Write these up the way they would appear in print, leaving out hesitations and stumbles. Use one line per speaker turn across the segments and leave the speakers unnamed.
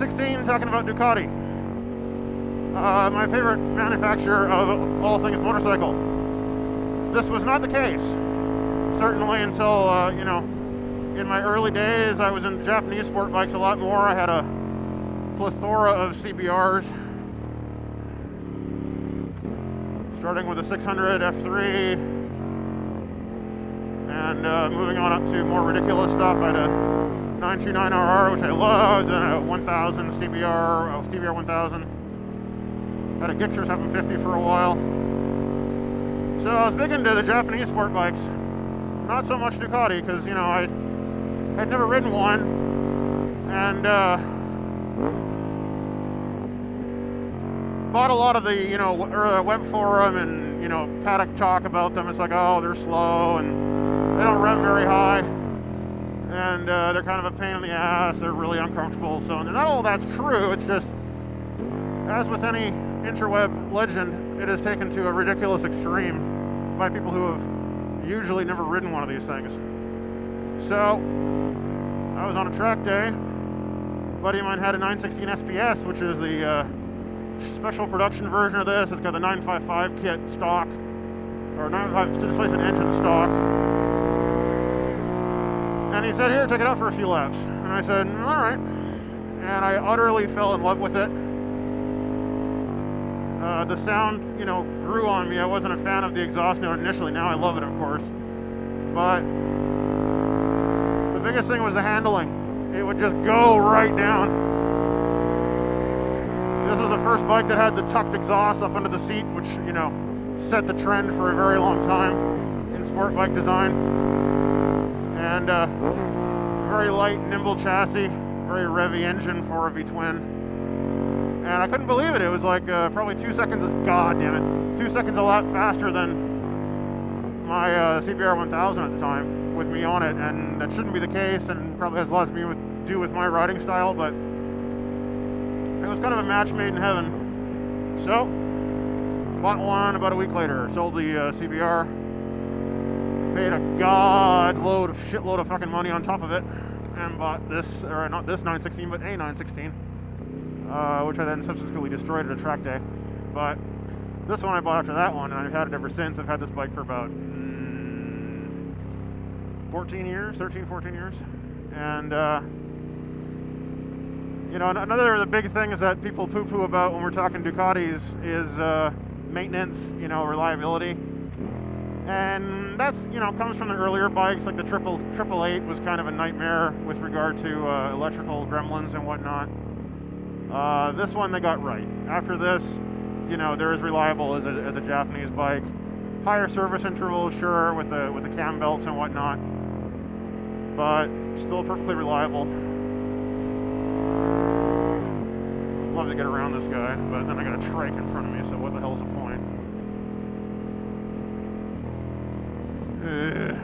916, talking about Ducati. My favorite manufacturer of all things motorcycle. This was not the case, certainly until, you know, in my early days I was in Japanese sport bikes a lot more. I had a plethora of CBRs, starting with a 600 F3 and moving on up to more ridiculous stuff. I had a 929RR, which I loved, and a 1000 CBR, CBR 1000. Had a Gixxer 750 for a while. So I was big into the Japanese sport bikes. Not so much Ducati, because, you know, I had never ridden one, and bought a lot of the, you know, web forum and, you know, paddock talk about them. It's like, oh, they're slow and they don't rev very high, and they're kind of a pain in the ass. They're really uncomfortable. So not all that's true. It's just, as with any interweb legend, it is taken to a ridiculous extreme by people who have usually never ridden one of these things. So I was on a track day. A buddy of mine had a 916 SPS, which is the special production version of this. It's got the 955 kit stock, or 955 displacement engine stock. And he said, here, take it out for a few laps. And I said, all right. And I utterly fell in love with it. The sound, you know, grew on me. I wasn't a fan of the exhaust note initially. Now I love it, of course. But the biggest thing was the handling. It would just go right down. This was the first bike that had the tucked exhaust up under the seat, which, you know, set the trend for a very long time in sport bike design. And very light, nimble chassis, very revvy engine for a V-twin. And I couldn't believe it. It was like probably 2 seconds, god damn it, 2 seconds a lot faster than my CBR 1000 at the time with me on it. And that shouldn't be the case, and probably has a lot to do with my riding style, but it was kind of a match made in heaven. So, bought one about a week later, sold the CBR, paid a shitload of fucking money on top of it, and bought this, or not this 916, but a 916. Which I then subsequently destroyed at a track day. But this one I bought after that one, and I've had it ever since. I've had this bike for about 14 years, 13, 14 years. And, you know, another of the big things that people poo-poo about when we're talking Ducatis is maintenance, you know, reliability. And that's, you know, comes from the earlier bikes, like the 888 was kind of a nightmare with regard to electrical gremlins and whatnot. This one they got right. After this, you know, they're as reliable as a Japanese bike. Higher service intervals, sure, with the cam belts and whatnot, but still perfectly reliable. Love to get around this guy, but then I got a trike in front of me, so what the hell's the point?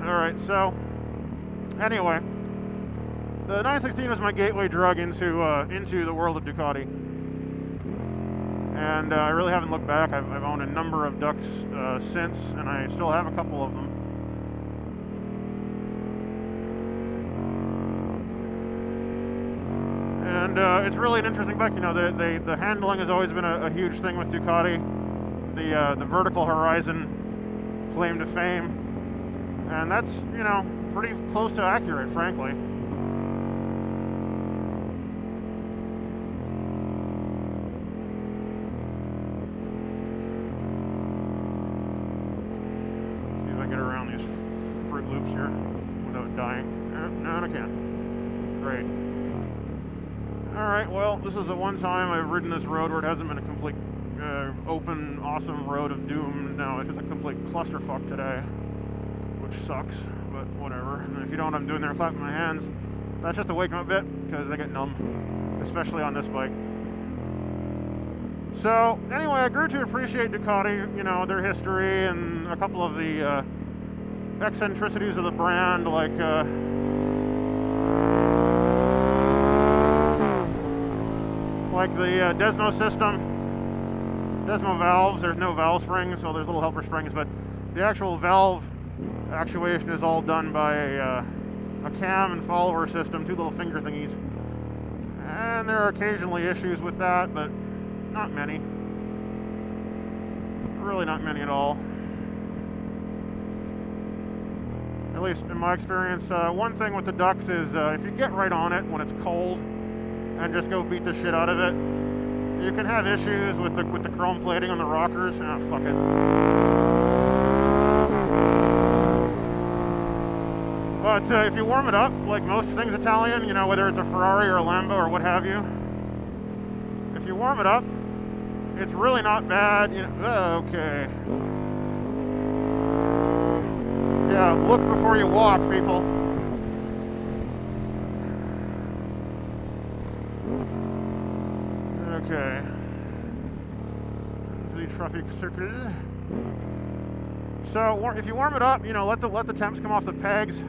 Alright, so anyway, the 916 was my gateway drug into the world of Ducati, and I really haven't looked back. I've owned a number of Ducks since, and I still have a couple of them. And it's really an interesting bike. You know, the handling has always been a huge thing with Ducati. The vertical horizon claim to fame, and that's, you know, pretty close to accurate, frankly. Loops here without dying. No, I can't. Great. Alright, well, this is the one time I've ridden this road where it hasn't been a complete open, awesome road of doom. No, it's just a complete clusterfuck today, which sucks, but whatever. And if you don't know what I'm doing there, clapping my hands, that's just to wake them up a bit, because they get numb, especially on this bike. So, anyway, I grew to appreciate Ducati, you know, their history, and a couple of the eccentricities of the brand, like the Desmo system, Desmo valves. There's no valve springs, so there's little helper springs, but the actual valve actuation is all done by a cam and follower system, two little finger thingies. And there are occasionally issues with that, but not many. Really not many at all. At least in my experience. One thing with the ducks is if you get right on it when it's cold and just go beat the shit out of it, you can have issues with the chrome plating on the rockers. Ah, fuck it. But if you warm it up, like most things Italian, you know, whether it's a Ferrari or a Lambo or what have you, if you warm it up, it's really not bad. You know, okay. Yeah, look before you walk, people. Okay. Into the traffic circle. So if you warm it up, you know, let the temps come off the pegs.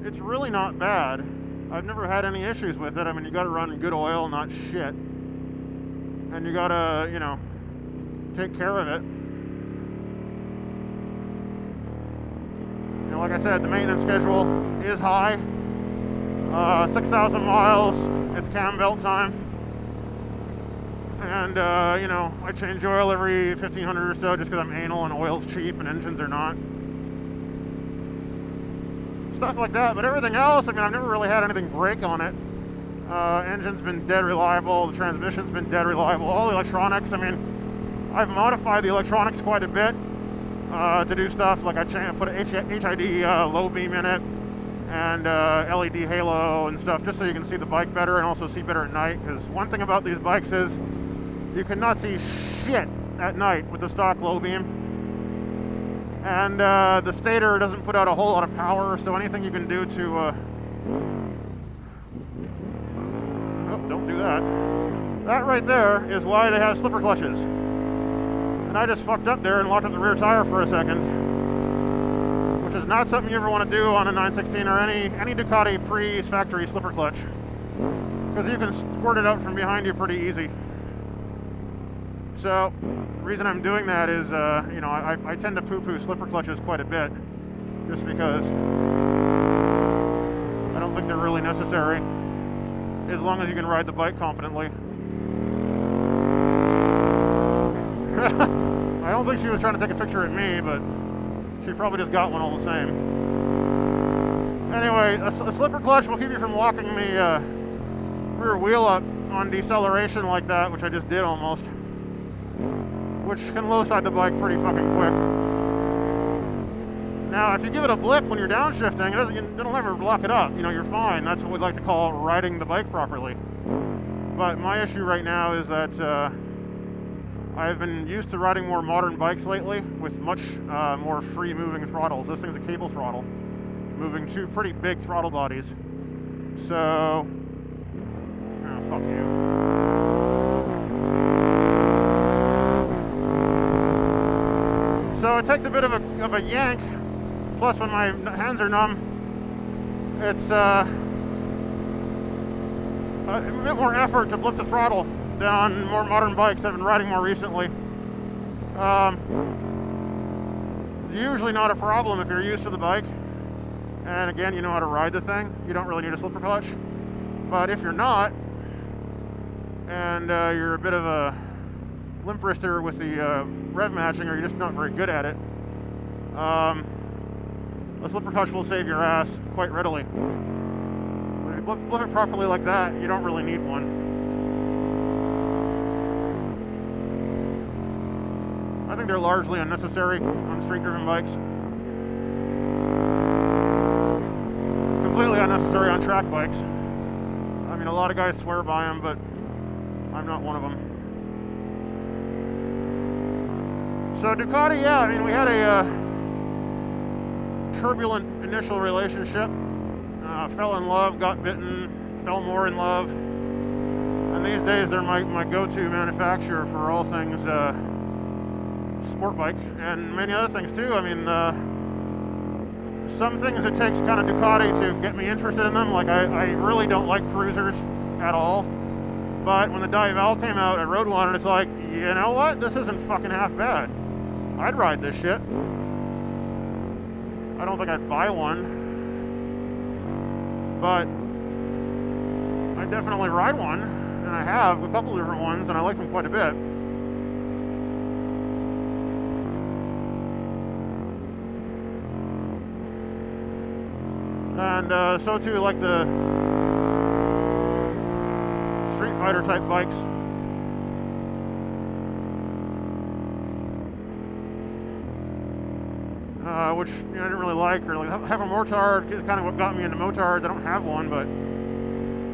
It's really not bad. I've never had any issues with it. I mean, you got to run good oil, not shit, and you got to, you know, take care of it. You know, like I said, the maintenance schedule is high. 6,000 miles. It's cam belt time. And, you know, I change oil every 1,500 or so just because I'm anal and oil's cheap and engines are not. Stuff like that, but everything else, I mean, I've never really had anything break on it. Engine's been dead reliable, the transmission's been dead reliable, all the electronics, I mean, I've modified the electronics quite a bit to do stuff, like I put a HID low beam in it, and LED halo and stuff, just so you can see the bike better and also see better at night, because one thing about these bikes is you cannot see shit at night with the stock low beam. And the stator doesn't put out a whole lot of power, so anything you can do to... oh, don't do that. That right there is why they have slipper clutches. And I just fucked up there and locked up the rear tire for a second. Which is not something you ever want to do on a 916 or any Ducati pre-factory slipper clutch. Because you can squirt it out from behind you pretty easy. So, the reason I'm doing that is, you know, I tend to poo-poo slipper clutches quite a bit, just because I don't think they're really necessary, as long as you can ride the bike competently. I don't think she was trying to take a picture at me, but she probably just got one all the same. Anyway, a slipper clutch will keep you from locking the rear wheel up on deceleration like that, which I just did almost. Which can low side the bike pretty fucking quick. Now, if you give it a blip when you're downshifting, it'll never lock it up. You know, you're fine. That's what we'd like to call riding the bike properly. But my issue right now is that I've been used to riding more modern bikes lately with much more free moving throttles. This thing's a cable throttle, moving two pretty big throttle bodies. So, oh, fuck you. So it takes a bit of a yank, plus when my hands are numb, it's a bit more effort to blip the throttle than on more modern bikes I've been riding more recently. Usually not a problem if you're used to the bike, and again, you know how to ride the thing. You don't really need a slipper clutch. But if you're not, and you're a bit of a limp wrister with the rev matching, or you're just not very good at it, a slipper clutch will save your ass quite readily. But if you blip it properly like that, you don't really need one. I think they're largely unnecessary on street-driven bikes. Completely unnecessary on track bikes. I mean, a lot of guys swear by them, but I'm not one of them. So Ducati, yeah, I mean, we had a turbulent initial relationship. Fell in love, got bitten, fell more in love. And these days they're my go-to manufacturer for all things sport bike and many other things too. I mean, some things it takes kind of Ducati to get me interested in them. Like I really don't like cruisers at all. But when the Dival came out, I rode one and it's like, you know what? This isn't fucking half bad. I'd ride this shit. I don't think I'd buy one. But definitely ride one, and I have a couple of different ones, and I like them quite a bit. And so too, like the Street Fighter type bikes. Which I didn't really like, or like have a Motard is kind of what got me into Motards. I don't have one, but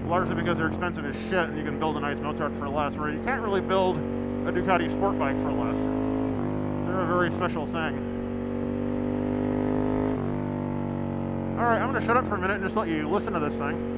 largely because they're expensive as shit, and you can build a nice Motard for less, where you can't really build a Ducati sport bike for less. They're a very special thing. Alright, I'm going to shut up for a minute and just let you listen to this thing.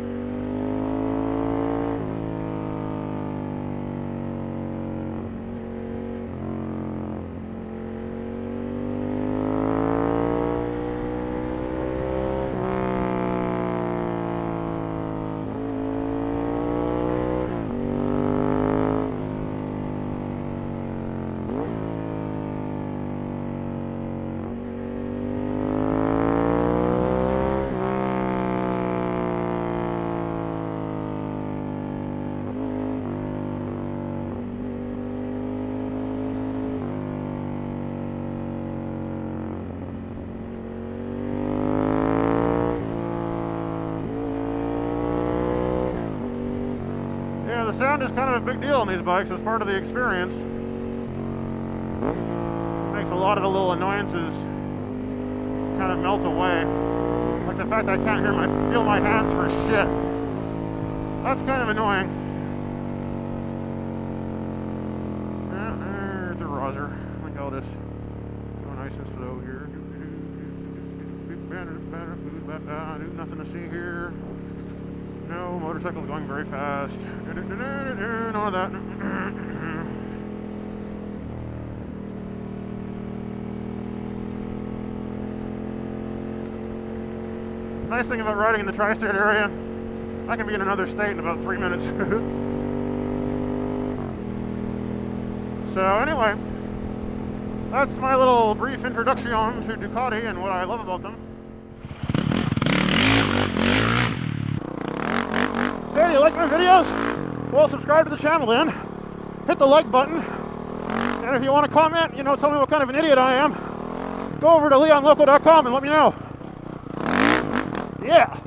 The sound is kind of a big deal on these bikes as part of the experience. Makes a lot of the little annoyances kind of melt away. Like the fact I can't feel my hands for shit. That's kind of annoying. There's a riser. I think I'll just go nice and slow here. Nothing to see here. No, motorcycle's going very fast. None of that. Nice thing about riding in the tri-state area, I can be in another state in about 3 minutes. So anyway, that's my little brief introduction to Ducati and what I love about them. Hey, you like my videos? Well, subscribe to the channel then. Hit the like button. And if you want to comment, tell me what kind of an idiot I am, go over to leonloco.com and let me know. Yeah.